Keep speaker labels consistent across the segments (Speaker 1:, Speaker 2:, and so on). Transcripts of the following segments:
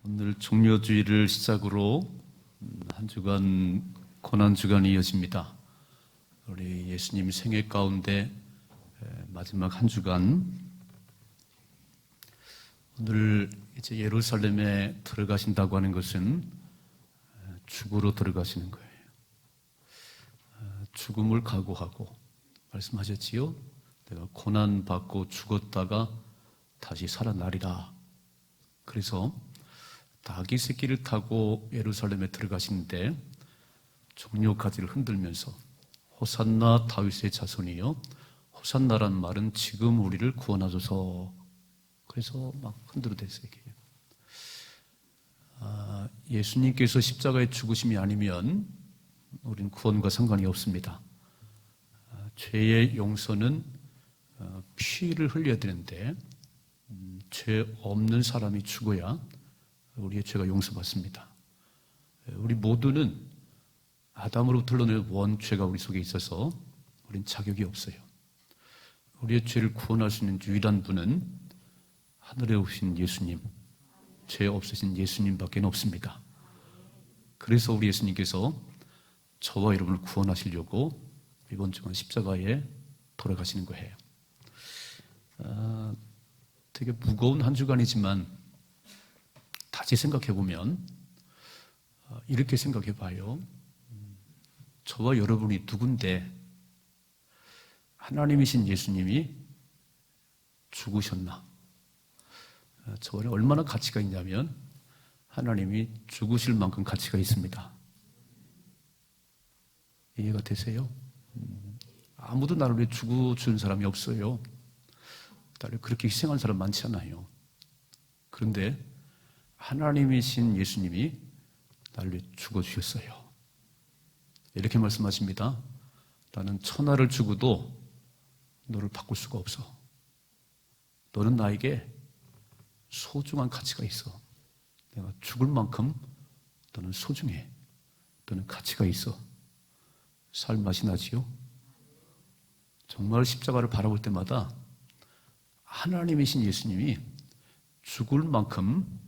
Speaker 1: 오늘 종료주일을 시작으로 한 주간 고난주간이 이어집니다. 우리 예수님 생애 가운데 마지막 한 주간, 오늘 이제 예루살렘에 들어가신다고 하는 것은 죽으로 들어가시는 거예요. 죽음을 각오하고 말씀하셨지요. 내가 고난받고 죽었다가 다시 살아나리라. 그래서 닭이 새끼를 타고 예루살렘에 들어가시는데 종려가지를 흔들면서 호산나 다윗의 자손이요, 호산나란 말은 지금 우리를 구원하소서. 그래서 막 흔들어댔어요. 예수님께서 십자가에 죽으심이 아니면 우리는 구원과 상관이 없습니다. 죄의 용서는 피를 흘려야 되는데 죄 없는 사람이 죽어야 우리의 죄가 용서받습니다. 우리 모두는 아담으로부터 흘러내린 원죄가 우리 속에 있어서 우리는 자격이 없어요. 우리의 죄를 구원할 수 있는 유일한 분은 하늘에 오신 예수님, 죄 없으신 예수님밖에 없습니다. 그래서 우리 예수님께서 저와 여러분을 구원하시려고 이번 주간 십자가에 돌아가시는 거예요. 되게 무거운 한 주간이지만 다시 생각해보면 이렇게 생각해봐요. 저와 여러분이 누군데 하나님이신 예수님이 죽으셨나? 저와 얼마나 가치가 있냐면 하나님이 죽으실 만큼 가치가 있습니다. 이해가 되세요? 아무도 나를 위해 죽어준 사람이 없어요. 나를 그렇게 희생한 사람 많지 않아요. 그런데 하나님이신 예수님이 나를 위해 죽어주셨어요. 이렇게 말씀하십니다. 나는 천하를 주고도 너를 바꿀 수가 없어. 너는 나에게 소중한 가치가 있어. 내가 죽을 만큼 너는 소중해. 너는 가치가 있어. 살맛이 나지요? 정말 십자가를 바라볼 때마다 하나님이신 예수님이 죽을 만큼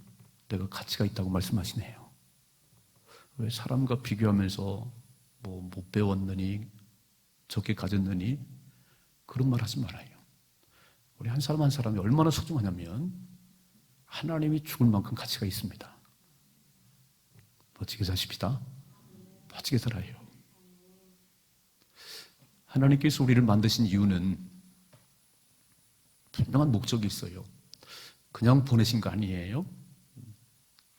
Speaker 1: 내가 가치가 있다고 말씀하시네요. 왜 사람과 비교하면서 못 배웠느니, 적게 가졌느니 그런 말 하지 말아요. 우리 한 사람 한 사람이 얼마나 소중하냐면 하나님이 죽을 만큼 가치가 있습니다. 멋지게 사십시다. 멋지게 살아요. 하나님께서 우리를 만드신 이유는 분명한 목적이 있어요. 그냥 보내신 거 아니에요.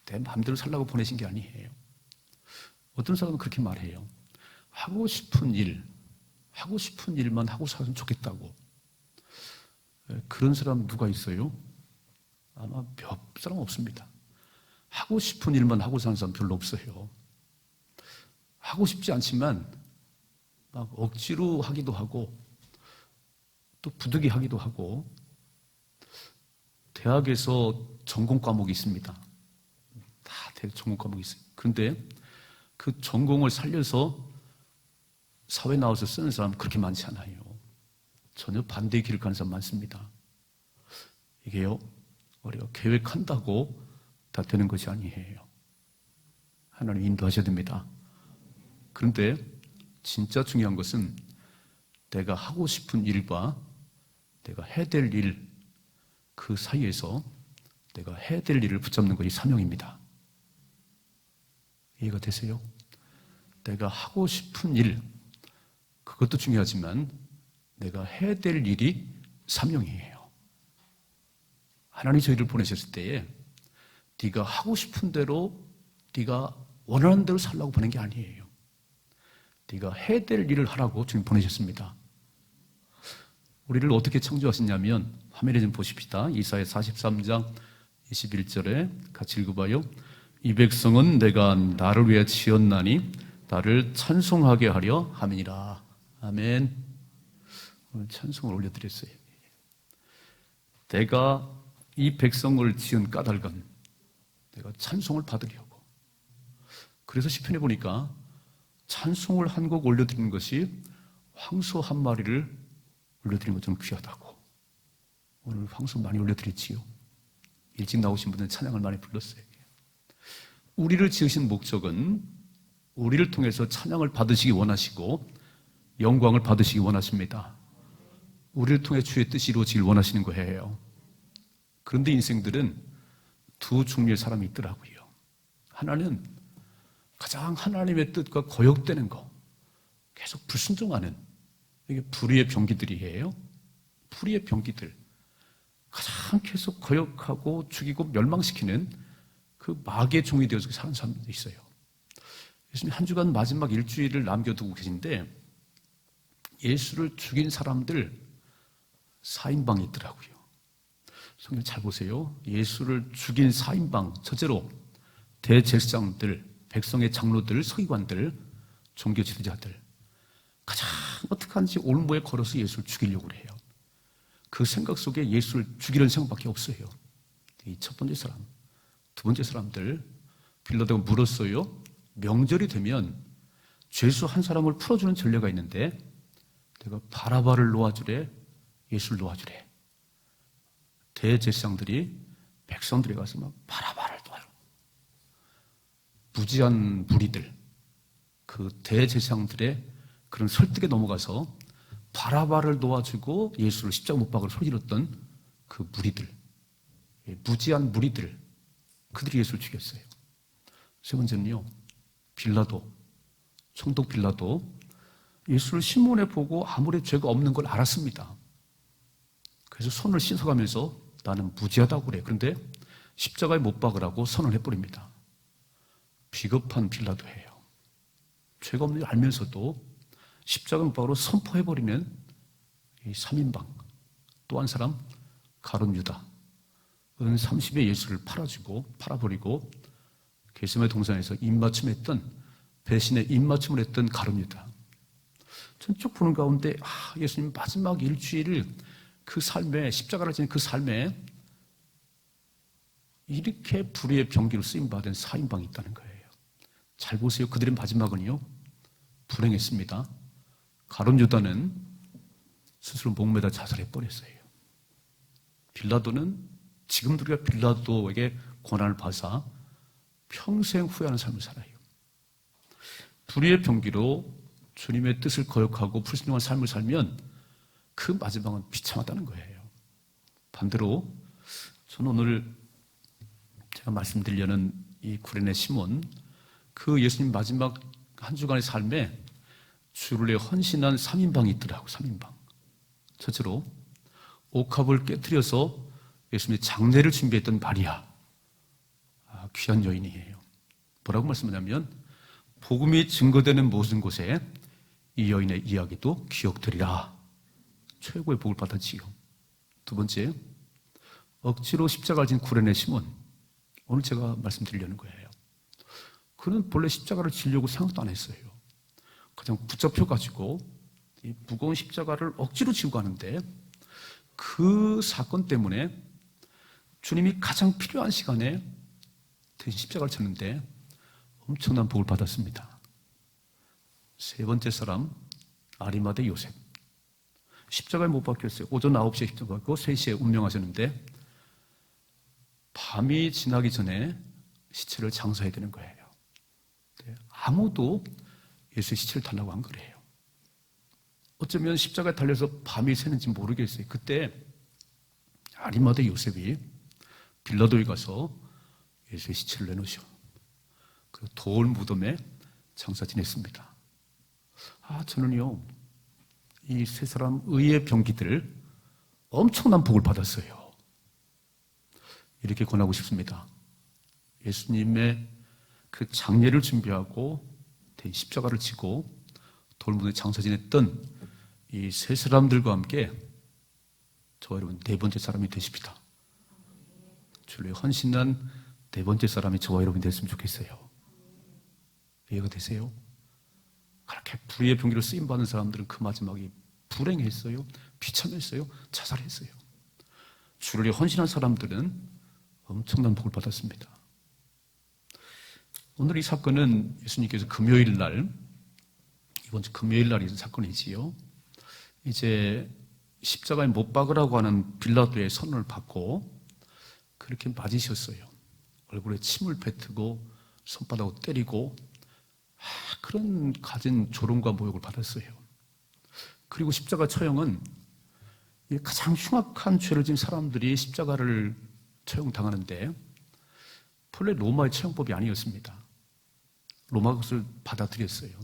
Speaker 1: 내 마음대로 살라고 보내신 게 아니에요. 어떤 사람은 그렇게 말해요. 하고 싶은 일만 하고 살면 좋겠다고. 그런 사람 누가 있어요? 아마 몇 사람 없습니다. 하고 싶은 일만 하고 사는 사람 별로 없어요. 하고 싶지 않지만 막 억지로 하기도 하고 또 부득이 하기도 하고. 대학에서 전공 과목이 있습니다. 다 전공 과목이 있어요. 그런데 그 전공을 살려서 사회 나와서 쓰는 사람 그렇게 많지 않아요. 전혀 반대의 길을 가는 사람 많습니다. 이게요, 우리가 계획한다고 다 되는 것이 아니에요. 하나님 인도하셔야 됩니다. 그런데 진짜 중요한 것은 내가 하고 싶은 일과 내가 해야 될 일, 그 사이에서 내가 해야 될 일을 붙잡는 것이 사명입니다. 이해가 되세요? 내가 하고 싶은 일, 그것도 중요하지만 내가 해야 될 일이 사명이에요. 하나님이 저희를 보내셨을 때에 네가 하고 싶은 대로, 네가 원하는 대로 살라고 보낸 게 아니에요. 네가 해야 될 일을 하라고 주님 보내셨습니다. 우리를 어떻게 창조하셨냐면, 화면에 좀 보십시다. 이사야 43장 21절에 같이 읽어봐요. 이 백성은 내가 나를 위해 지었나니 나를 찬송하게 하려 함이니라. 아멘. 오늘 찬송을 올려드렸어요. 내가 이 백성을 지은 까닭은 내가 찬송을 받으려고. 그래서 시편에 보니까 찬송을 한 곡 올려드리는 것이 황소 한 마리를 올려드리는 것처럼 귀하다고. 오늘 황소 많이 올려드렸지요. 일찍 나오신 분들은 찬양을 많이 불렀어요. 우리를 지으신 목적은 우리를 통해서 찬양을 받으시기 원하시고 영광을 받으시기 원하십니다. 우리를 통해 주의 뜻이 이루어지길 원하시는 거예요. 그런데 인생들은 두 종류의 사람이 있더라고요. 하나는 가장 하나님의 뜻과 거역되는 거, 계속 불순종하는, 이게 불의의 병기들이에요. 불의의 병기들. 가장 계속 거역하고 죽이고 멸망시키는 그 마귀의 종이 되어서 사는 사람들도 있어요. 예수님 한 주간 마지막 일주일을 남겨두고 계신데 예수를 죽인 사람들 4인방이 있더라고요. 성경 잘 보세요. 예수를 죽인 4인방, 첫째로 대제사장들, 백성의 장로들, 서기관들, 종교 지도자들, 가장 어떻게 하는지 올무에 걸어서 예수를 죽이려고 해요. 그 생각 속에 예수를 죽이려는 생각밖에 없어요. 이 첫 번째 사람, 두 번째 사람들, 빌라도가 물었어요. 명절이 되면 죄수 한 사람을 풀어주는 전례가 있는데 내가 바라바를 놓아주래, 예수를 놓아주래. 대제사장들이 백성들에 가서 막 바라바를 놓아요. 무지한 무리들, 그 대제사장들의 그런 설득에 넘어가서 바라바를 놓아주고 예수를 십자가 못 박을 소리질렀던 그 무리들, 무지한 무리들, 그들이 예수를 죽였어요. 세 번째는요, 빌라도, 총독 빌라도 예수를 신문에 보고 아무리 죄가 없는 걸 알았습니다. 그래서 손을 씻어가면서 나는 무지하다고 그래. 그런데 십자가에 못 박으라고 선언을 해버립니다. 비겁한 빌라도예요. 죄가 없는 걸 알면서도 십자가 못 박으로 선포해버리는 이 3인방. 또 한 사람 가룟 유다. 은 30에 예수를 팔아버리고 게세마네 동산에서 입맞춤했던, 배신의 입맞춤을 했던 가룟 유다. 전 쭉 보는 가운데 예수님 마지막 일주일을 그 삶에, 십자가를 지닌 그 삶에 이렇게 불의의 병기로 쓰임받은 4인방이 있다는 거예요. 잘 보세요. 그들의 마지막은요, 불행했습니다. 가룟 유다는 스스로 목매다 자살해버렸어요. 빌라도는 지금도 우리가 빌라도에게 고난을 받아 평생 후회하는 삶을 살아요. 불의의 병기로 주님의 뜻을 거역하고 불순종한 삶을 살면 그 마지막은 비참하다는 거예요. 반대로 저는 오늘 제가 말씀드리려는 이 구레네 시몬, 그 예수님 마지막 한 주간의 삶에 주를 위해 헌신한 3인방이 있더라고요. 3인방. 첫째로 옥합을 깨뜨려서 예수님의 장례를 준비했던 마리아, 귀한 여인이에요. 뭐라고 말씀하냐면 복음이 증거되는 모든 곳에 이 여인의 이야기도 기억되리라. 최고의 복을 받았지요. 두 번째, 억지로 십자가를 진 구레네 시몬. 오늘 제가 말씀드리려는 거예요. 그는 본래 십자가를 지려고 생각도 안 했어요. 그냥 붙잡혀가지고 이 무거운 십자가를 억지로 지고 가는데 그 사건 때문에 주님이 가장 필요한 시간에 대신 십자가를 쳤는데 엄청난 복을 받았습니다. 세 번째 사람, 아리마대 요셉. 십자가에 못 박혔어요. 오전 9시에 십자가 박고 3시에 운명하셨는데 밤이 지나기 전에 시체를 장사해야 되는 거예요. 아무도 예수의 시체를 달라고 안 그래요. 어쩌면 십자가에 달려서 밤이 새는지 모르겠어요. 그때 아리마대 요셉이 빌라도에 가서 예수의 시체를 내놓으셔. 그리고 돌 무덤에 장사 지냈습니다. 저는요, 이 세 사람 의의 병기들 엄청난 복을 받았어요. 이렇게 권하고 싶습니다. 예수님의 그 장례를 준비하고 십자가를 지고 돌무덤에 장사 지냈던 이 세 사람들과 함께 저와 여러분 네 번째 사람이 되십시다. 주를 헌신한 네 번째 사람이 저와 여러분이 됐으면 좋겠어요. 이해가 되세요? 그렇게 불의의 병기로 쓰임받는 사람들은 그 마지막이 불행했어요, 비참했어요, 자살했어요. 주를 헌신한 사람들은 엄청난 복을 받았습니다. 오늘 이 사건은 예수님께서 금요일 날, 이번 주 금요일 날 있은 사건이지요. 이제 십자가에 못 박으라고 하는 빌라도의 선언을 받고 그렇게 맞으셨어요. 얼굴에 침을 뱉고 손바닥으로 때리고 그런 가진 조롱과 모욕을 받았어요. 그리고 십자가 처형은 가장 흉악한 죄를 지은 사람들이 십자가를 처형당하는데 본래 로마의 처형법이 아니었습니다. 로마가 그것을 받아들였어요.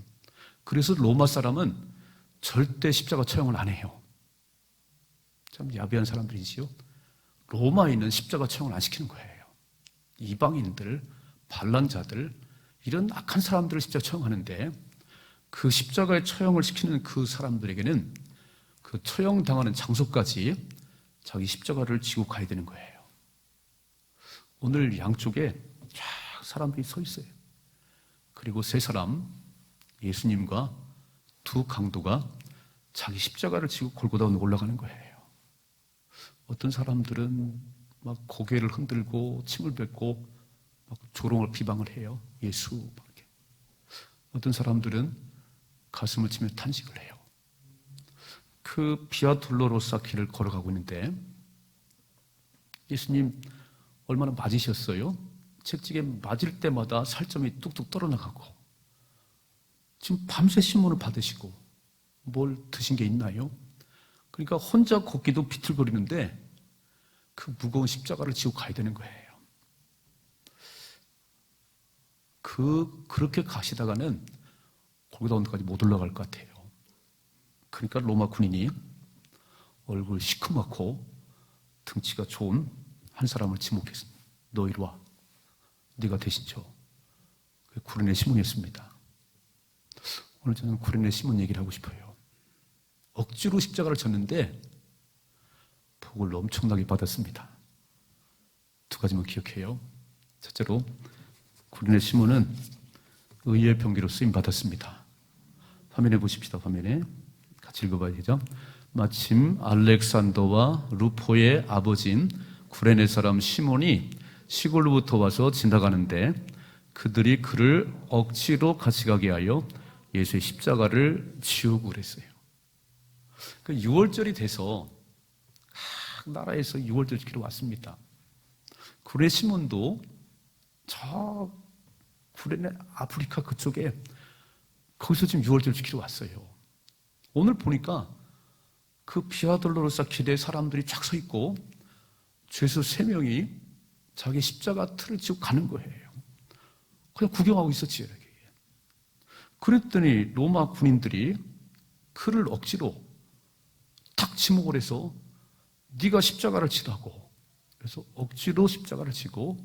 Speaker 1: 그래서 로마 사람은 절대 십자가 처형을 안 해요. 참 야비한 사람들이지요. 로마에는 십자가 처형을 안 시키는 거예요. 이방인들, 반란자들, 이런 악한 사람들을 십자가 처형하는데 그 십자가의 처형을 시키는 그 사람들에게는 그 처형당하는 장소까지 자기 십자가를 지고 가야 되는 거예요. 오늘 양쪽에 쫙 사람들이 서 있어요. 그리고 세 사람, 예수님과 두 강도가 자기 십자가를 지고 골고다 올라가는 거예요. 어떤 사람들은 막 고개를 흔들고 침을 뱉고 막 조롱을 비방을 해요. 예수. 이렇게. 어떤 사람들은 가슴을 치며 탄식을 해요. 그 비아 돌로로사 길을 걸어가고 있는데 예수님 얼마나 맞으셨어요? 채찍에 맞을 때마다 살점이 뚝뚝 떨어나가고 지금 밤새 신문을 받으시고 뭘 드신 게 있나요? 그러니까 혼자 걷기도 비틀거리는데 그 무거운 십자가를 지고 가야 되는 거예요. 그렇게 가시다가는 골고다 언덕까지 못 올라갈 것 같아요. 그러니까 로마 군인이 얼굴 시커멓고 등치가 좋은 한 사람을 지목했습니다. 너 이리 와. 네가 대신 져. 구레네 시몬이었습니다. 오늘 저는 구레네 시몬 얘기를 하고 싶어요. 억지로 십자가를 졌는데 복을 엄청나게 받았습니다. 두 가지만 기억해요. 첫째로 구레네 시몬은 의의 병기로 쓰임 받았습니다. 화면에 보십시다. 화면에 같이 읽어봐야 되죠. 마침 알렉산더와 루포의 아버지인 구레네 사람 시몬이 시골로부터 와서 지나가는데 그들이 그를 억지로 같이 가게 하여 예수의 십자가를 지우고 그랬어요. 그 6월절이 돼서 각 나라에서 6월절 지키러 왔습니다. 구레네 시몬도 저 구레네 아프리카 그쪽에 거기서 지금 6월절 지키러 왔어요. 오늘 보니까 그 비아돌로로사 길에 사람들이 쫙 서 있고 죄수 3명이 자기 십자가 틀을 지고 가는 거예요. 그냥 구경하고 있었지요. 그랬더니 로마 군인들이 그를 억지로 탁 지목을 해서 네가 십자가를 치라고. 그래서 억지로 십자가를 치고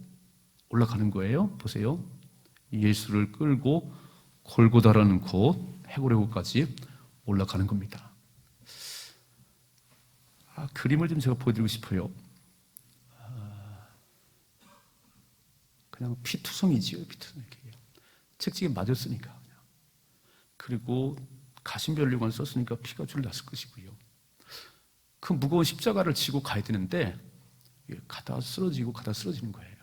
Speaker 1: 올라가는 거예요. 보세요. 예수를 끌고 골고다라는 곳 해골의곳까지 올라가는 겁니다. 그림을 좀 제가 보여드리고 싶어요. 그냥 피투성이지요. 피투성 이렇게. 책찍에 맞았으니까. 그냥. 그리고 가신별류관 썼으니까 피가 줄 났을 것이고요. 그 무거운 십자가를 지고 가야 되는데 가다 쓰러지고 가다 쓰러지는 거예요.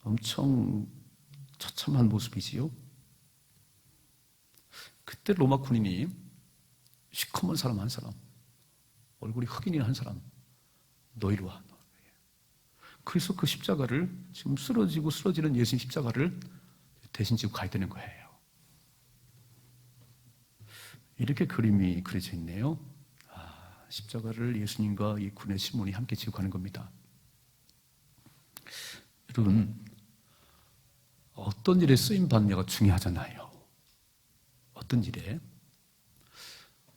Speaker 1: 엄청 처참한 모습이지요. 그때 로마 군인이 시커먼 사람 한 사람, 얼굴이 흑인인 한 사람, 너 이리 와. 그래서 그 십자가를 지금 쓰러지고 쓰러지는 예수님 십자가를 대신 지고 가야 되는 거예요. 이렇게 그림이 그려져 있네요. 십자가를 예수님과 이 구레네 시몬이 함께 지고 가는 겁니다. 여러분, 어떤 일에 쓰임 받느냐가 중요하잖아요. 어떤 일에?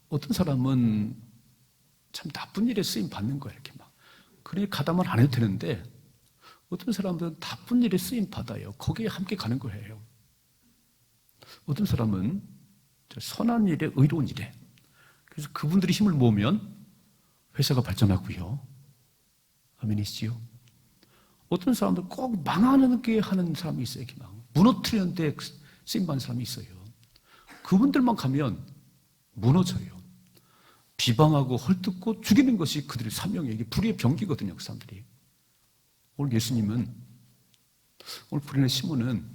Speaker 1: 어떤 사람은 참 나쁜 일에 쓰임 받는 거예요. 이렇게 막. 그러니까 가담을 안 해도 되는데 어떤 사람들은 나쁜 일에 쓰임 받아요. 거기에 함께 가는 거예요. 어떤 사람은 선한 일에 의로운 일에. 그래서 그분들이 힘을 모으면 회사가 발전하고요. 아멘이시지요? 어떤 사람들 꼭 망하게 하는 사람이 있어요. 이렇게 막 무너뜨리는데 쓰임받는 사람이 있어요. 그분들만 가면 무너져요. 비방하고 헐뜯고 죽이는 것이 그들의 사명이에요. 이게 불의의 병기거든요. 그 사람들이. 오늘 예수님은, 오늘 구레네 시몬은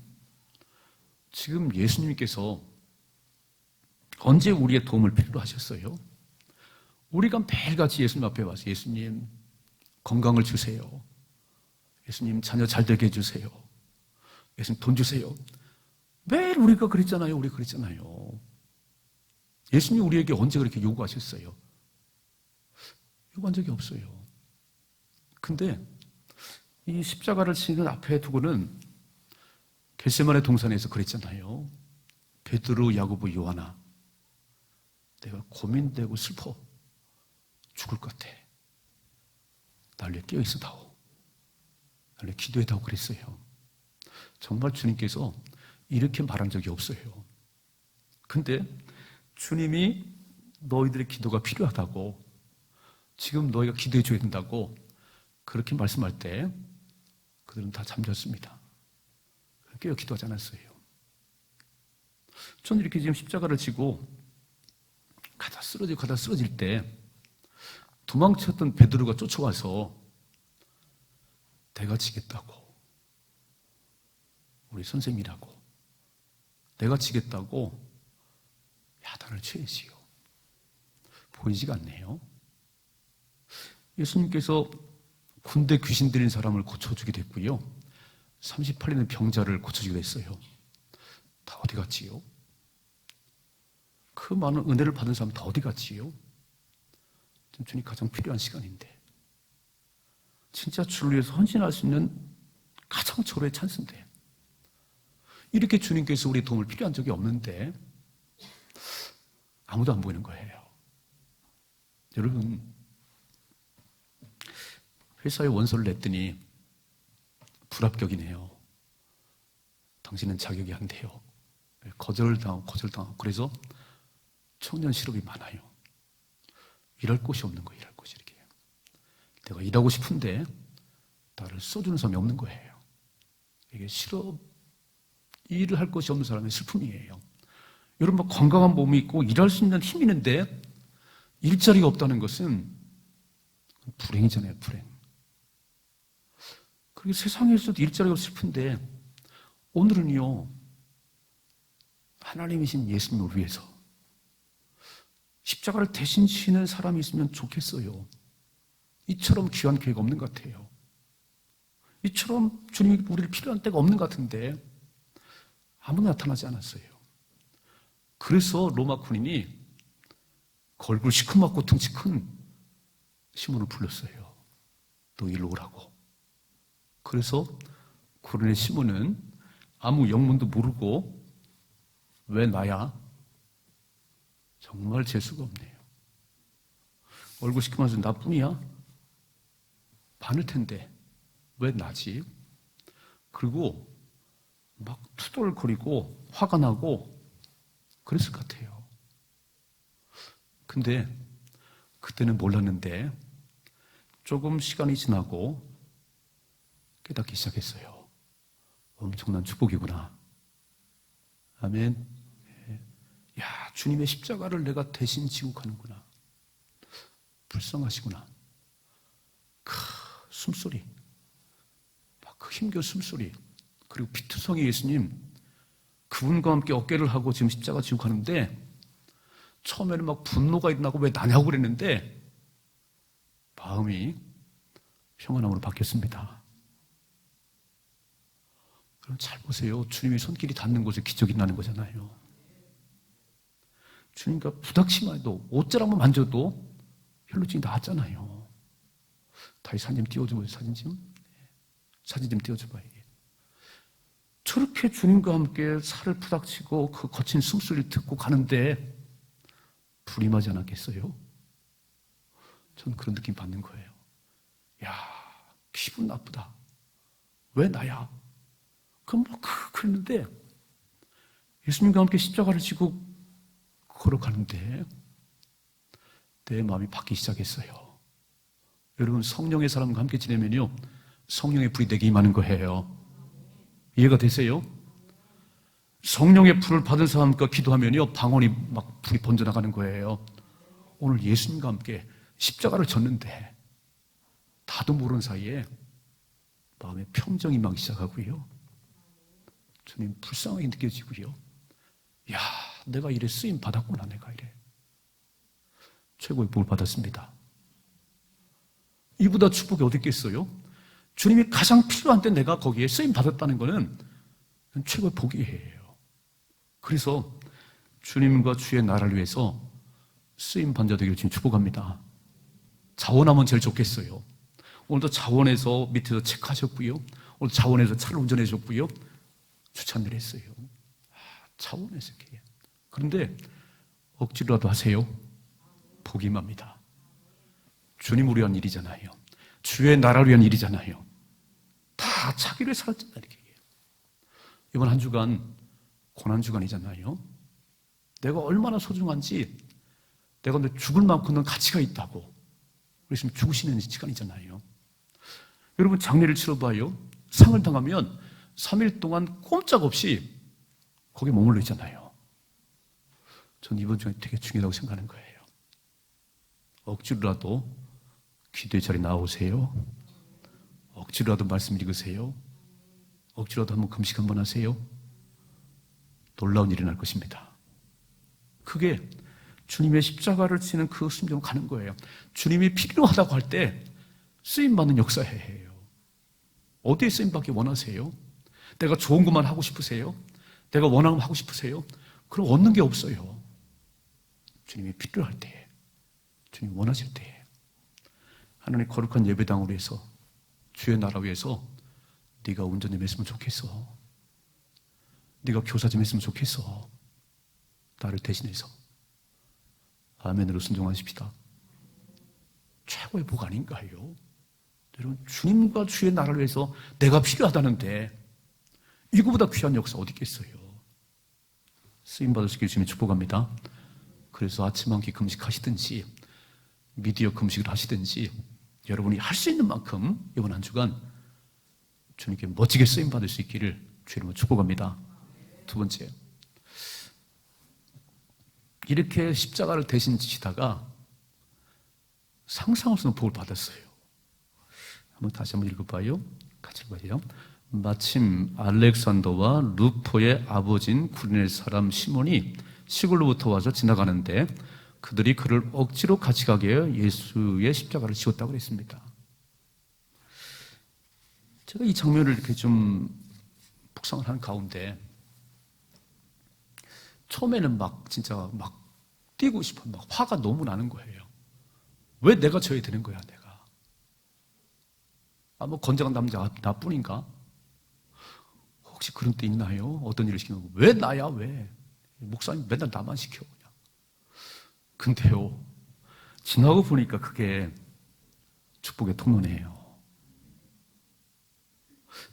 Speaker 1: 지금 예수님께서 언제 우리의 도움을 필요로 하셨어요? 우리가 매일같이 예수님 앞에 와서 예수님 건강을 주세요. 예수님 자녀 잘 되게 해주세요. 예수님 돈 주세요. 매일 우리가 그랬잖아요. 우리 그랬잖아요. 예수님이 우리에게 언제 그렇게 요구하셨어요? 요구한 적이 없어요. 근데 이 십자가를 지는 앞에 두고는 겟세마네 동산에서 그랬잖아요. 베드로, 야고보, 요한아, 내가 고민되고 슬퍼 죽을 것 같아. 날 위해 깨어있어다오. 날 위해 기도해다오 그랬어요. 정말 주님께서 이렇게 말한 적이 없어요. 근데 주님이 너희들의 기도가 필요하다고, 지금 너희가 기도해 줘야 된다고 그렇게 말씀할 때 그들은 다 잠겼습니다. 깨어 기도하지 않았어요. 저는 이렇게 지금 십자가를 지고 가다 쓰러질 때 도망쳤던 베드로가 쫓아와서 내가 지겠다고, 우리 선생님이라고, 내가 지겠다고 야단을 쳐야지요. 보이지가 않네요. 예수님께서 군대 귀신 들린 사람을 고쳐주게 됐고요. 38년의 병자를 고쳐주게 됐어요. 다 어디 갔지요? 그 많은 은혜를 받은 사람 다 어디 갔지요? 지금 주님 가장 필요한 시간인데, 진짜 주를 위해서 헌신할 수 있는 가장 절호의 찬스인데, 이렇게 주님께서 우리의 도움을 필요한 적이 없는데 아무도 안 보이는 거예요. 여러분, 회사에 원서를 냈더니 불합격이네요. 당신은 자격이 안 돼요. 거절당하고 그래서 청년 실업이 많아요. 일할 곳이 없는 거예요. 일할 곳이 이렇게. 내가 일하고 싶은데 나를 써주는 사람이 없는 거예요. 이게 일을 할 것이 없는 사람의 슬픔이에요. 여러분, 건강한 몸이 있고 일할 수 있는 힘이 있는데 일자리가 없다는 것은 불행이잖아요. 불행. 그리고 세상에서도 일자리가 슬픈데 오늘은요, 하나님이신 예수님을 위해서 십자가를 대신 지는 사람이 있으면 좋겠어요. 이처럼 귀한 기회가 없는 것 같아요. 이처럼 주님이 우리를 필요한 때가 없는 것 같은데 아무나 나타나지 않았어요. 그래서 로마 군인이 얼굴 시커멓고 덩치 큰 시몬을 불렀어요. 너 일로 오라고. 그래서 군인의 시몬은 아무 영문도 모르고 왜 나야? 정말 재수가 없네요. 얼굴 시커멓아서 나뿐이야? 많을 텐데 왜 나지? 그리고 막 투덜거리고 화가 나고 그랬을 것 같아요. 근데 그때는 몰랐는데 조금 시간이 지나고 깨닫기 시작했어요. 엄청난 축복이구나. 아멘. 야, 주님의 십자가를 내가 대신 지고 가는구나. 불쌍하시구나. 숨소리, 막 그 힘겨운 숨소리. 그리고 피투성이 예수님, 그분과 함께 어깨를 하고 지금 십자가 지고 가는데 처음에는 막 분노가 일어나고 왜 나냐고 그랬는데 마음이 평안함으로 바뀌었습니다. 그럼 잘 보세요. 주님의 손길이 닿는 곳에 기적이 나는 거잖아요. 주님과 부닥치만 해도 옷자락 한번 만져도 혈루증이 나왔잖아요. 다시 사진 좀 띄워줘봐요. 사진 좀 띄워줘봐요. 저렇게 주님과 함께 살을 부닥치고 그 거친 숨소리를 듣고 가는데 불임하지 않았겠어요? 전 그런 느낌 받는 거예요. 야, 기분 나쁘다. 왜 나야? 그럼 그랬는데 예수님과 함께 십자가를 지고 걸어가는데 내 마음이 바뀌기 시작했어요. 여러분, 성령의 사람과 함께 지내면요, 성령의 불이 내게 임하는 거예요. 이해가 되세요? 성령의 불을 받은 사람과 기도하면요, 방언이 막 불이 번져나가는 거예요. 오늘 예수님과 함께 십자가를 졌는데 다도 모르는 사이에 마음에 평정이 임하기 시작하고요, 주님 불쌍하게 느껴지고요. 야, 내가 이래 쓰임 받았구나. 내가 이래 최고의 복을 받았습니다. 이보다 축복이 어디 있겠어요? 주님이 가장 필요한 때 내가 거기에 쓰임 받았다는 것은 최고의 복이에요. 그래서 주님과 주의 나라를 위해서 쓰임 받는 자 되기를 주님 축복합니다. 자원하면 제일 좋겠어요. 오늘도 자원에서 밑에서 체크하셨고요. 오늘 자원에서 차를 운전해 줬고요. 추천을 했어요. 자원에서 이렇게. 그런데 억지로라도 하세요. 복이 맙니다. 주님을 위한 일이잖아요. 주의 나라를 위한 일이잖아요. 다 자기를 살았잖아요. 이렇게. 이번 한 주간 고난 주간이잖아요. 내가 얼마나 소중한지, 내가 죽을 만큼은 가치가 있다고 그래서 죽으시는 시간이잖아요. 여러분 장례를 치러봐요. 상을 당하면 3일 동안 꼼짝없이 거기에 머물러 있잖아요. 전 이번 주에 되게 중요하다고 생각하는 거예요. 억지로라도 기도의 자리에 나오세요. 억지로라도 말씀 읽으세요. 억지로라도 한번 금식 한번 하세요. 놀라운 일이 날 것입니다. 그게 주님의 십자가를 지는 그 심정으로 가는 거예요. 주님이 필요하다고 할 때 쓰임받는 역사예요. 어디에 쓰임받기 원하세요? 내가 좋은 것만 하고 싶으세요? 내가 원하는 거 하고 싶으세요? 그럼 얻는 게 없어요. 주님이 필요할 때에, 주님 원하실 때에 하나님 거룩한 예배당으로 해서 주의 나라 위해서 네가 운전 좀 했으면 좋겠어. 네가 교사 좀 했으면 좋겠어. 나를 대신해서 아멘으로 순종하십시다. 최고의 복 아닌가요? 여러분, 주님과 주의 나라를 위해서 내가 필요하다는데 이거보다 귀한 역사 어디 있겠어요? 쓰임받을 수 있게 주님 축복합니다. 그래서 아침 한 끼 금식하시든지 미디어 금식을 하시든지 여러분이 할 수 있는 만큼 이번 한 주간 주님께 멋지게 쓰임받을 수 있기를 주님으로 축복합니다. 두 번째, 이렇게 십자가를 대신 지시다가 상상할 수 없는 복을 받았어요. 다시 한번 읽어봐요. 같이 읽어봐요. 마침 알렉산더와 루포의 아버지인 구레네 사람 시몬이 시골로부터 와서 지나가는데 그들이 그를 억지로 같이 가게 하여 예수의 십자가를 지었다고 그랬습니다. 제가 이 장면을 이렇게 좀 묵상을 하는 가운데 처음에는 진짜 뛰고 싶어. 화가 너무 나는 거예요. 왜 내가 져야 되는 거야, 내가. 건장한 남자가 나뿐인가? 혹시 그런 때 있나요? 어떤 일을 시키는 거. 왜 나야, 왜? 목사님 맨날 나만 시켜, 그냥. 근데요, 지나고 보니까 그게 축복의 통로네요.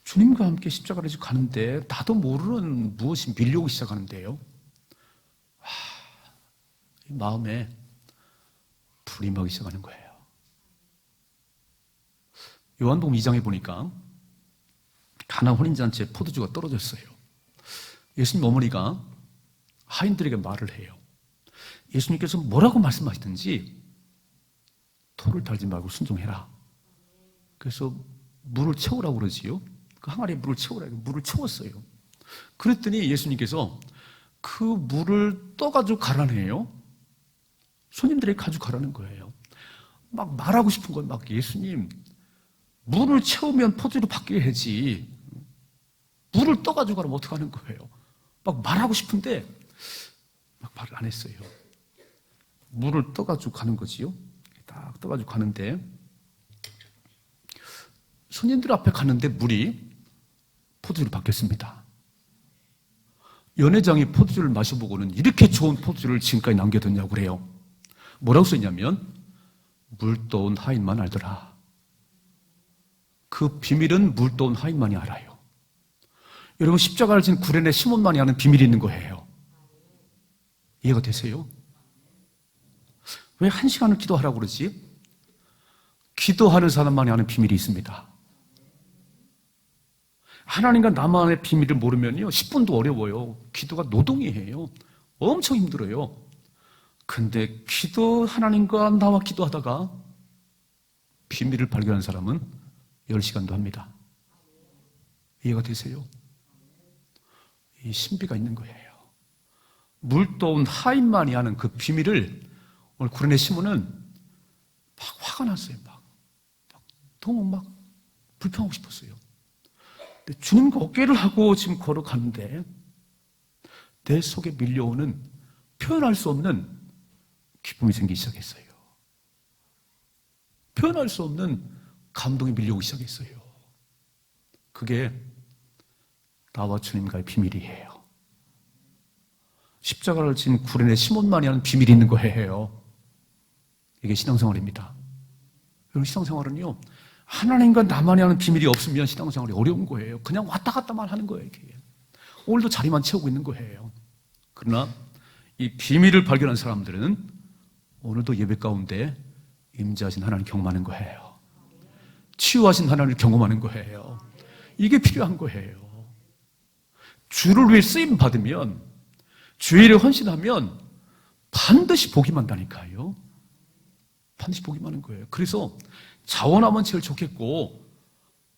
Speaker 1: 주님과 함께 십자가를 지고 가는데 나도 모르는 무엇이 밀려오기 시작하는데요. 마음에 불이 임하기 시작하는 거예요. 요한복음 2장에 보니까 가나 혼인잔치에 포도주가 떨어졌어요. 예수님 어머니가 하인들에게 말을 해요. 예수님께서 뭐라고 말씀하시든지 토를 달지 말고 순종해라. 그래서 물을 채우라고 그러지요. 그 항아리에 물을 채우라고 물을 채웠어요. 그랬더니 예수님께서 그 물을 떠가지고 가라네요. 손님들에게 가지고 가라는 거예요. 말하고 싶은 건 예수님, 물을 채우면 포도주로 바뀌어야지. 물을 떠가지고 가면 어떡하는 거예요? 말하고 싶은데 말을 안 했어요. 물을 떠가지고 가는 거지요. 딱 떠가지고 가는데 손님들 앞에 가는데 물이 포도주로 바뀌었습니다. 연회장이 포도주를 마셔보고는 이렇게 좋은 포도주를 지금까지 남겨뒀냐고 그래요. 뭐라고 써있냐면 물떠온 하인만 알더라. 그 비밀은 물떠온 하인만이 알아요. 여러분, 십자가를 진 구레네 시몬만이 아는 비밀이 있는 거예요. 이해가 되세요? 왜 1시간을 기도하라고 그러지? 기도하는 사람만이 아는 비밀이 있습니다. 하나님과 나만의 비밀을 모르면요 10분도 어려워요. 기도가 노동이에요. 엄청 힘들어요. 근데 하나님과 나와 기도하다가 비밀을 발견한 사람은 10시간도 합니다. 이해가 되세요? 이 신비가 있는 거예요. 물떠온 하인만이 아는 그 비밀을 오늘 구레네 시몬은 화가 났어요. 너무 불평하고 싶었어요. 근데 주님과 어깨를 하고 지금 걸어가는데 내 속에 밀려오는 표현할 수 없는 기쁨이 생기기 시작했어요. 표현할 수 없는 감동이 밀려오기 시작했어요. 그게 나와 주님과의 비밀이에요. 십자가를 진 구레네 시몬만이 하는 비밀이 있는 거예요. 이게 신앙생활입니다. 여러분, 신앙생활은요, 하나님과 나만이 하는 비밀이 없으면 신앙생활이 어려운 거예요. 그냥 왔다 갔다만 하는 거예요. 이게. 오늘도 자리만 채우고 있는 거예요. 그러나 이 비밀을 발견한 사람들은 오늘도 예배 가운데 임재하신 하나님 경험하는 거예요. 치유하신 하나님을 경험하는 거예요. 이게 필요한 거예요. 주를 위해 쓰임 받으면, 주의 일에 헌신하면 반드시 복이 만다니까요. 반드시 복이 많은 거예요. 그래서 자원하면 제일 좋겠고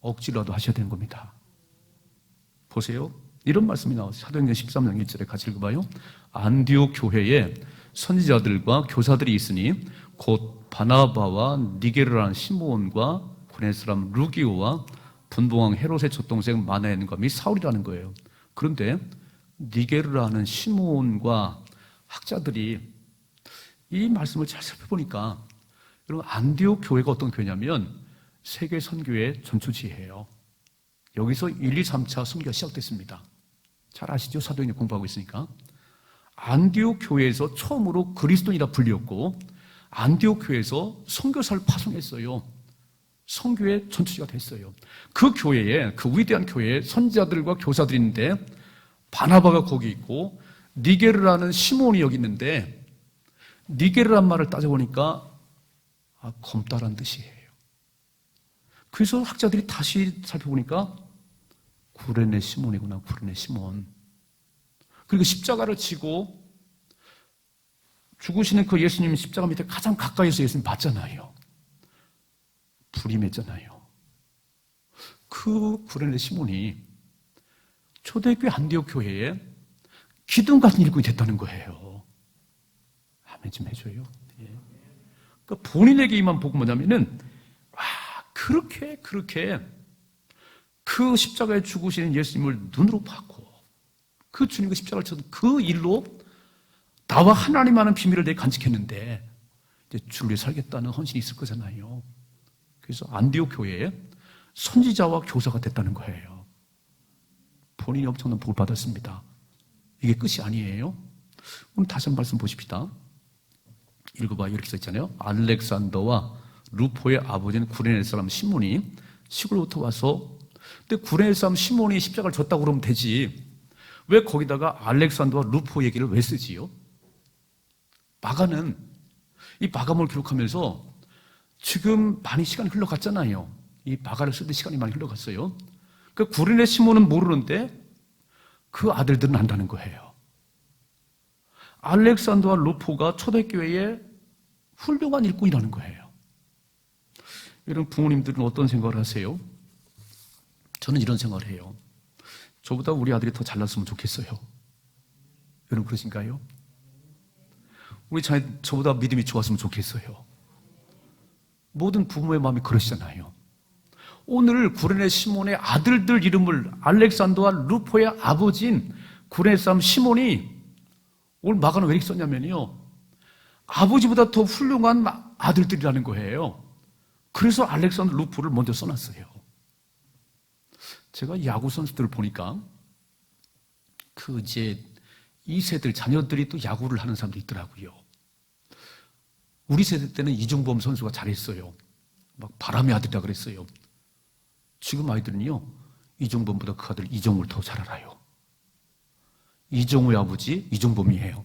Speaker 1: 억지라도 하셔야 되는 겁니다. 보세요. 이런 말씀이 나와서 사도행전 13장 1절에 같이 읽어봐요. 안디옥 교회에 선지자들과 교사들이 있으니 곧 바나바와 니게르라는 시므온과 구레네 사람 루기오와 분봉왕 헤롯의 젖동생 마나엔과 및 사울이라는 거예요. 그런데 니게르라는 시므온과 학자들이 이 말씀을 잘 살펴보니까 여러분, 안디옥 교회가 어떤 교회냐면 세계 선교의 전초지예요. 여기서 1, 2, 3차 선교가 시작됐습니다. 잘 아시죠? 사도행전 공부하고 있으니까. 안디옥 교회에서 처음으로 그리스도인이라 불렸고 안디옥 교회에서 선교사를 파송했어요. 선교의 전초지가 됐어요. 그 교회에, 그 위대한 교회에 선지자들과 교사들이 있는데 바나바가 거기 있고 니게르라는 시몬이 여기 있는데 니게르란 말을 따져보니까 검다란 뜻이에요. 그래서 학자들이 다시 살펴보니까 구레네 시몬이구나, 구레네 시몬. 그리고 십자가를 지고 죽으시는 그 예수님 십자가 밑에 가장 가까이서 예수님 봤잖아요. 불이 맺잖아요. 그 구레네 시몬이 초대교회 안디옥 교회에 기둥 같은 일꾼이 됐다는 거예요. 아멘 좀 해줘요. 예. 그러니까 본인에게 임한 복은 뭐냐면은 그렇게 그 십자가에 죽으시는 예수님을 눈으로 봤고 그 주님과 십자가를 쳤던 그 일로 나와 하나님 하는 비밀을 내가 간직했는데 이제 주를 위해 살겠다는 헌신이 있을 거잖아요. 그래서 안디옥 교회에 선지자와 교사가 됐다는 거예요. 본인이 엄청난 복을 받았습니다. 이게 끝이 아니에요. 오늘 다시 한 말씀 보십시다. 읽어봐요. 이렇게 써있잖아요. 알렉산더와 루포의 아버지는 구레네 사람 시몬이 시골부터 와서, 근데 구레네 사람 시몬이 십자가를 졌다고 그러면 되지 왜 거기다가 알렉산더와 루포 얘기를 왜 쓰지요? 마가는 이 마가복음을 기록하면서 지금 많이 시간이 흘러갔잖아요. 이 마가를 쓰던 시간이 많이 흘러갔어요. 그 구레네 시몬은 모르는데 그 아들들은 안다는 거예요. 알렉산더와 루포가 초대교회의 훌륭한 일꾼이라는 거예요. 여러분, 부모님들은 어떤 생각을 하세요? 저는 이런 생각을 해요. 저보다 우리 아들이 더 잘났으면 좋겠어요. 여러분 그러신가요? 우리 자녀 저보다 믿음이 좋았으면 좋겠어요. 모든 부모의 마음이 그러시잖아요. 오늘 구레네 시몬의 아들들 이름을 알렉산더와 루포의 아버지인 구레네 사람 시몬이 오늘 마가는 왜 이렇게 썼냐면요, 아버지보다 더 훌륭한 아들들이라는 거예요. 그래서 알렉산더 루포를 먼저 써놨어요. 제가 야구 선수들을 보니까 그 이제 2세들 자녀들이 또 야구를 하는 사람도 있더라고요. 우리 세대 때는 이종범 선수가 잘했어요. 막 바람의 아들이라 그랬어요. 지금 아이들은요, 이종범보다 그 아들 이정우를 더 잘 알아요. 이정우의 아버지 이종범이에요.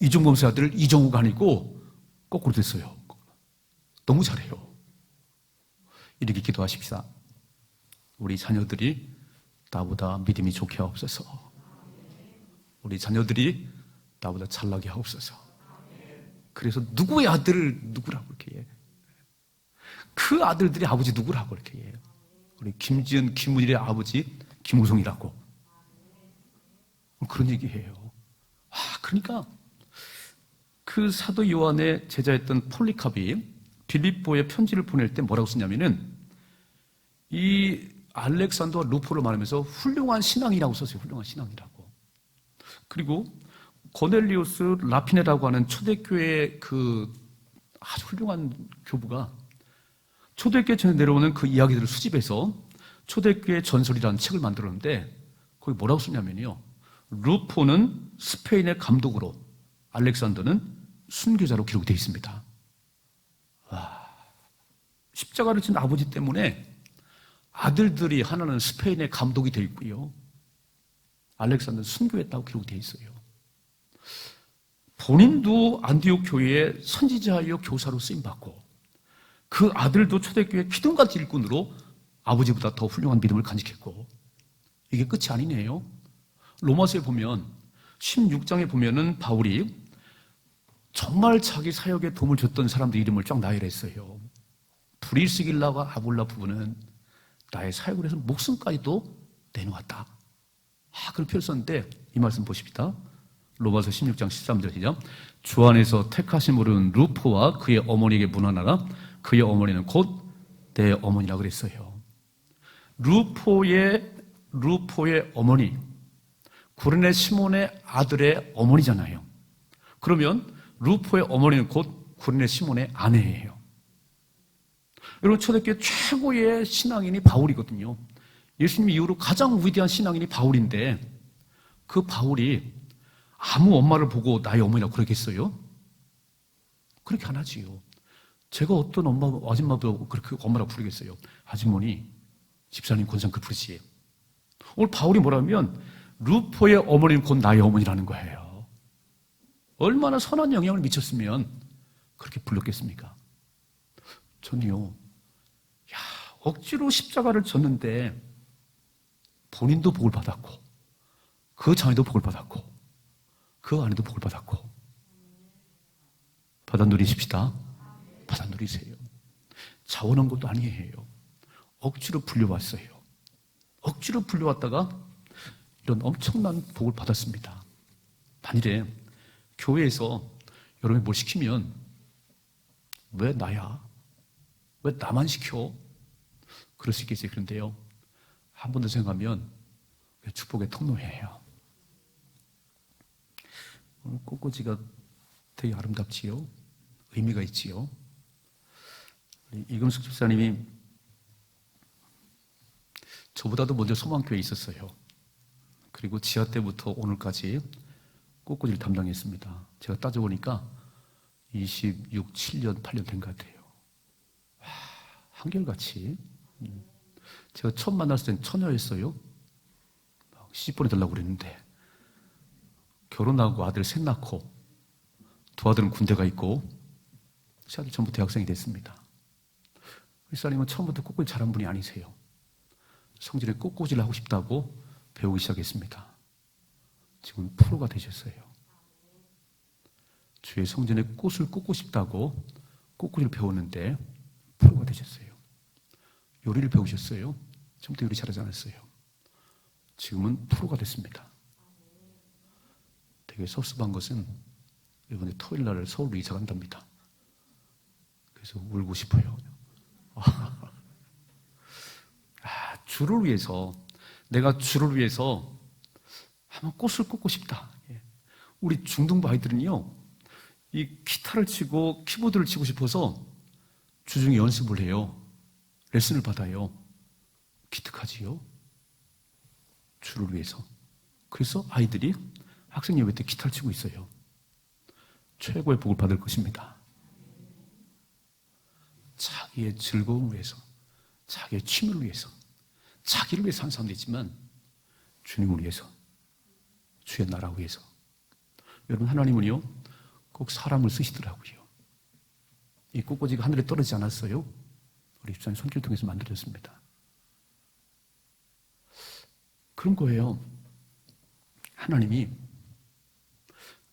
Speaker 1: 이종범 씨 아들 이정우가 아니고 거꾸로 됐어요. 너무 잘해요. 이렇게 기도하십시다. 우리 자녀들이 나보다 믿음이 좋게 하옵소서. 우리 자녀들이 나보다 잘나게 하옵소서. 그래서 누구의 아들을 누구라고 이렇게 해? 그 아들들이 아버지 누구라고 이렇게 해요? 우리 김지은, 김문일의 아버지 김우성이라고. 그런 얘기해요. 그러니까 그 사도 요한의 제자였던 폴리캅이 빌립보에 편지를 보낼 때 뭐라고 쓰냐면은 이 알렉산더와 루포를 말하면서 훌륭한 신앙이라고 썼어요. 훌륭한 신앙이라고. 그리고 고넬리우스 라피네라고 하는 초대교회 그 아주 훌륭한 교부가 초대교회 전에 내려오는 그 이야기들을 수집해서 초대교회 전설이라는 책을 만들었는데 거기 뭐라고 쓰냐면요. 루포는 스페인의 감독으로, 알렉산더는 순교자로 기록되어 있습니다. 와, 십자가를 진 아버지 때문에 아들들이 하나는 스페인의 감독이 되어 있고요. 알렉산더는 순교했다고 기록되어 있어요. 본인도 안디옥 교회의 선지자이요 교사로 쓰임받고 그 아들도 초대교회 기둥같은 일꾼으로 아버지보다 더 훌륭한 믿음을 간직했고 이게 끝이 아니네요. 로마서에 보면 16장에 보면은 바울이 정말 자기 사역에 도움을 줬던 사람들 이름을 쫙 나열했어요. 브리스길라와 아볼라 부부는 나의 사역을 해서 목숨까지도 내놓았다. 그런 표현을 썼는데 이 말씀 보십시다. 로마서 16장 13절 시작. 주 안에서 택하심으로 는 루포와 그의 어머니에게 문안하라. 그의 어머니는 곧 내 어머니라 그랬어요. 루포의 어머니, 구레네 시몬의 아들의 어머니잖아요. 그러면 루포의 어머니는 곧 구레네 시몬의 아내예요. 여러분, 초대교회 최고의 신앙인이 바울이거든요. 예수님 이후로 가장 위대한 신앙인이 바울인데 그 바울이 아무 엄마를 보고 나의 어머니라고 그러겠어요? 그렇게 안 하지요. 제가 어떤 아줌마도 그렇게 엄마라고 부르겠어요. 아주머니, 집사님, 권상 그 부르지. 오늘 바울이 뭐라면 루포의 어머니는 곧 나의 어머니라는 거예요. 얼마나 선한 영향을 미쳤으면 그렇게 불렀겠습니까? 전요, 억지로 십자가를 졌는데 본인도 복을 받았고 그 자녀도 복을 받았고 그 아내도 복을 받았고 받아 누리십시다. 받아 누리세요. 자원한 것도 아니에요. 억지로 불려왔어요. 억지로 불려왔다가 이런 엄청난 복을 받았습니다. 만일에 교회에서 여러분이 뭘 시키면 왜 나야? 왜 나만 시켜? 그럴 수 있겠어요. 그런데요, 한 번 더 생각하면 축복의 통로예요. 오늘 꽃꽂이가 되게 아름답지요? 의미가 있지요? 이금숙 집사님이 저보다도 먼저 소망교회에 있었어요. 그리고 지하 때부터 오늘까지 꽃꽂이를 담당했습니다. 제가 따져보니까 26, 7년, 8년 된 것 같아요. 한결같이. 제가 처음 만났을 땐 처녀였어요. 시집 보내달라고 그랬는데 결혼하고 아들 셋 낳고 두 아들은 군대가 있고 세 아들 전부 대학생이 됐습니다. 일사님은 처음부터 꽃꽂이 잘한 분이 아니세요. 성전에 꽃꽂이를 하고 싶다고 배우기 시작했습니다. 지금 프로가 되셨어요. 주의 성전에 꽃을 꽂고 싶다고 꽃꽂이를 배웠는데 프로가 되셨어요. 요리를 배우셨어요. 처음부터 요리 잘하지 않았어요. 지금은 프로가 됐습니다. 되게 섭섭한 것은 이번에 토요일 날 서울로 이사 간답니다. 그래서 울고 싶어요. 주를 위해서, 내가 주를 위해서 한번 꽃을 꽂고 싶다. 우리 중등부 아이들은요, 이 기타를 치고 키보드를 치고 싶어서 주중에 연습을 해요. 레슨을 받아요. 기특하지요? 주를 위해서. 그래서 아이들이 학생 예배 때 기타를 치고 있어요. 최고의 복을 받을 것입니다. 자기의 즐거움을 위해서, 자기의 취미를 위해서, 자기를 위해서 하는 사람도 있지만 주님을 위해서, 주의 나라를 위해서. 여러분, 하나님은요 꼭 사람을 쓰시더라고요. 이 꽃꽂이가 하늘에 떨어지지 않았어요. 우리 집사님 손길을 통해서 만들어졌습니다. 그런 거예요. 하나님이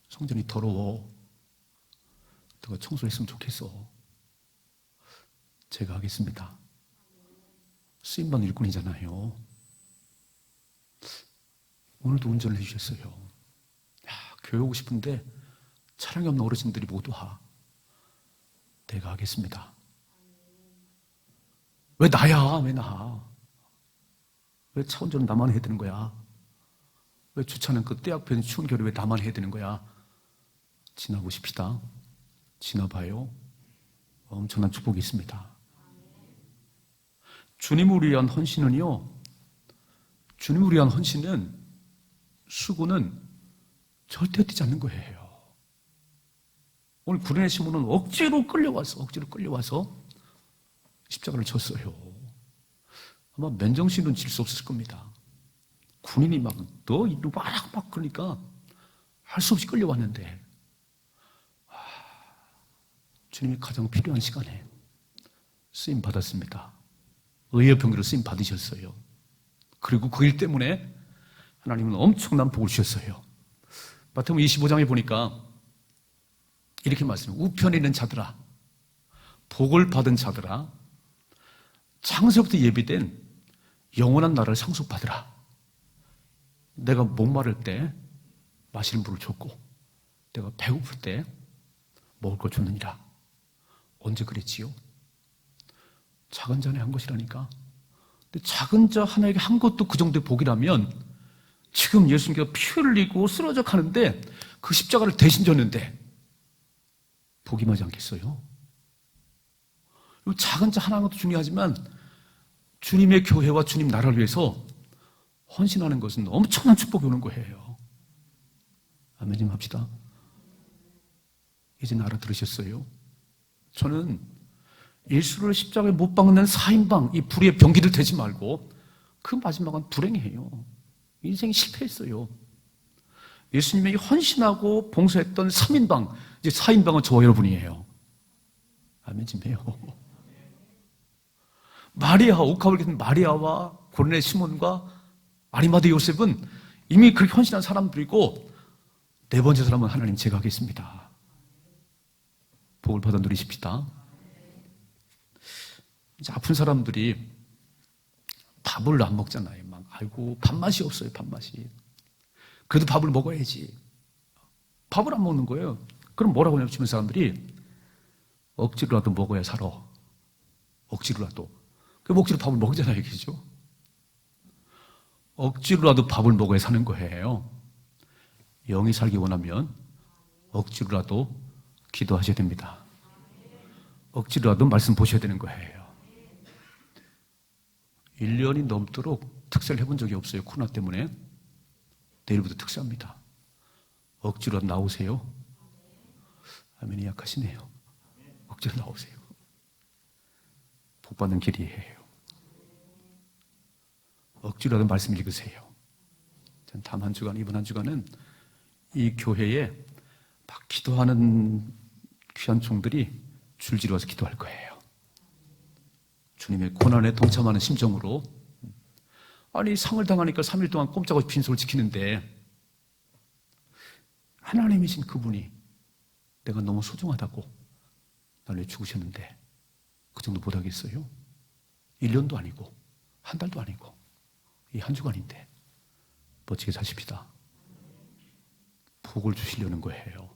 Speaker 1: 성전이 더러워, 너가 청소를 했으면 좋겠어. 제가 하겠습니다. 쓰임받는 일꾼이잖아요. 오늘도 운전을 해주셨어요. 교회 오고 싶은데 차량이 없는 어르신들이 모두 내가 하겠습니다. 왜 나야? 왜 나? 왜 차 운전은 나만 해야 되는 거야? 왜 주차는 그 때 앞에 추운 겨울에 왜 나만 해야 되는 거야? 지나보십시다. 지나봐요. 엄청난 축복이 있습니다. 주님을 위한 헌신은요, 주님을 위한 헌신은, 수고는 절대 뛰지 않는 거예요. 오늘 구린의 시몬은 억지로 끌려와서 십자가를 졌어요. 아마 맨정신은 질 수 없을 겁니다. 군인이 막 그러니까 할 수 없이 끌려왔는데, 주님이 가장 필요한 시간에 쓰임 받았습니다. 의의 병기로 쓰임 받으셨어요. 그리고 그 일 때문에 하나님은 엄청난 복을 주셨어요. 마태복음 25장에 보니까 이렇게 말씀해요. 우편에 있는 자들아, 복을 받은 자들아, 창세부터 예비된 영원한 나라를 상속받으라. 내가 목마를 때 마시는 물을 줬고, 내가 배고플 때 먹을 걸 줬느니라. 언제 그랬지요? 작은 자네 한 것이라니까. 근데 작은 자 하나에게 한 것도 그 정도의 복이라면, 지금 예수님께서 피 흘리고 쓰러져 가는데 그 십자가를 대신 졌는데 복이 임하지 않겠어요? 작은 자 하나는 것도 중요하지만 주님의 교회와 주님 나라를 위해서 헌신하는 것은 엄청난 축복이 오는 거예요. 아멘 좀 합시다. 이제 알아들으셨어요? 저는 예수를 십자가에 못 박는 4인방, 이 불의의 병기를 대지 말고 그 마지막은 불행해요. 인생이 실패했어요. 예수님이 헌신하고 봉사했던 3인방, 이제 4인방은 저와 여러분이에요. 아멘 좀 해요. 마리아, 옥합을 깃은 마리아와 고린의 시몬과 아리마대 요셉은 이미 그렇게 헌신한 사람들이고, 네 번째 사람은 하나님 제가 하겠습니다. 복을 받아 누리십시다. 이제 아픈 사람들이 밥을 안 먹잖아요. 막, 아이고, 밥맛이 없어요, 밥맛이. 그래도 밥을 먹어야지. 밥을 안 먹는 거예요. 그럼 뭐라고 하냐면 주변 사람들이 억지로라도 먹어야 살아. 억지로라도. 그 억지로 밥을 먹잖아요, 그죠? 억지로라도 밥을 먹어야 사는 거예요. 영이 살기 원하면 억지로라도 기도하셔야 됩니다. 억지로라도 말씀 보셔야 되는 거예요. 1년이 넘도록 특세를 해본 적이 없어요. 코로나 때문에. 내일부터 특세합니다. 억지로라도 나오세요. 아멘이 약하시네요. 억지로 나오세요. 복받는 길이에요. 억지로라도 말씀 읽으세요. 다음 한 주간, 이번 한 주간은 이 교회에 막 기도하는 귀한 종들이 줄지어 와서 기도할 거예요. 주님의 고난에 동참하는 심정으로. 아니, 상을 당하니까 3일 동안 꼼짝없이 빈소를 지키는데, 하나님이신 그분이 내가 너무 소중하다고 나를 죽으셨는데 그 정도 못하겠어요? 1년도 아니고 한 달도 아니고 이 한 주간인데 멋지게 사십시다. 복을 주시려는 거예요.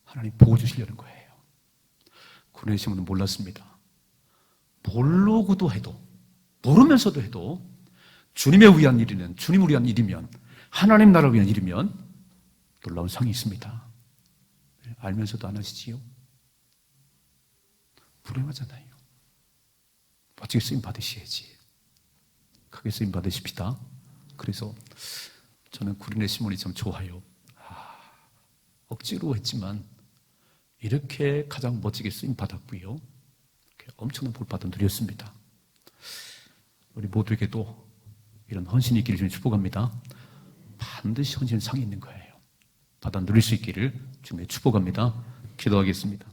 Speaker 1: 하나님 복을 주시려는 거예요. 구원의 시몬은 몰랐습니다. 모르고도 해도, 모르면서도 해도 주님을 위한 일이면, 주님을 위한 일이면, 하나님 나라를 위한 일이면 놀라운 상이 있습니다. 알면서도 안 하시지요? 불행하잖아요. 멋지게 쓰임 받으셔야지. 크게 쓰임 받으십시다. 그래서 저는 구린의 시몬이 참 좋아요. 억지로 했지만 이렇게 가장 멋지게 쓰임 받았고요. 엄청난 복 받아 누렸습니다. 우리 모두에게도 이런 헌신이 있기를 주님 축복합니다. 반드시 헌신은 상이 있는 거예요. 받아 누릴 수 있기를 주님의 축복합니다. 기도하겠습니다.